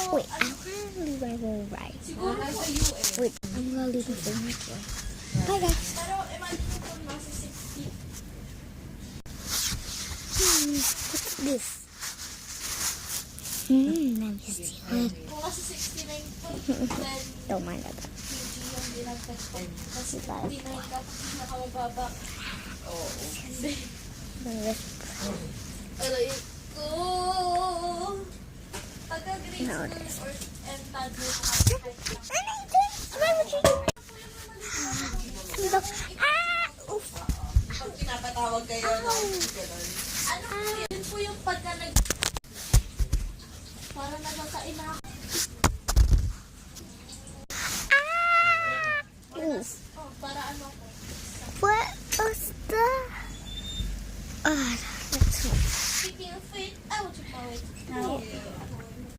Wait, I want to leave my room right. Siguro nasa US. Wait, I'm gonna leave my phone right here. Bye guys. Pero imagine mo kung nasa 60. What's this? Let me see. Kung nasa 69 po, then Don't mind that. PG yung dinagdag ko. Kasi 59 ka, nakamababa. Oo. Aray ko! Pagka-grade No, school or toddler ka, pag pinapatawag kayo, no? Ganun. Ano po yun? Yun po yung pagka parang nagkakain na ako.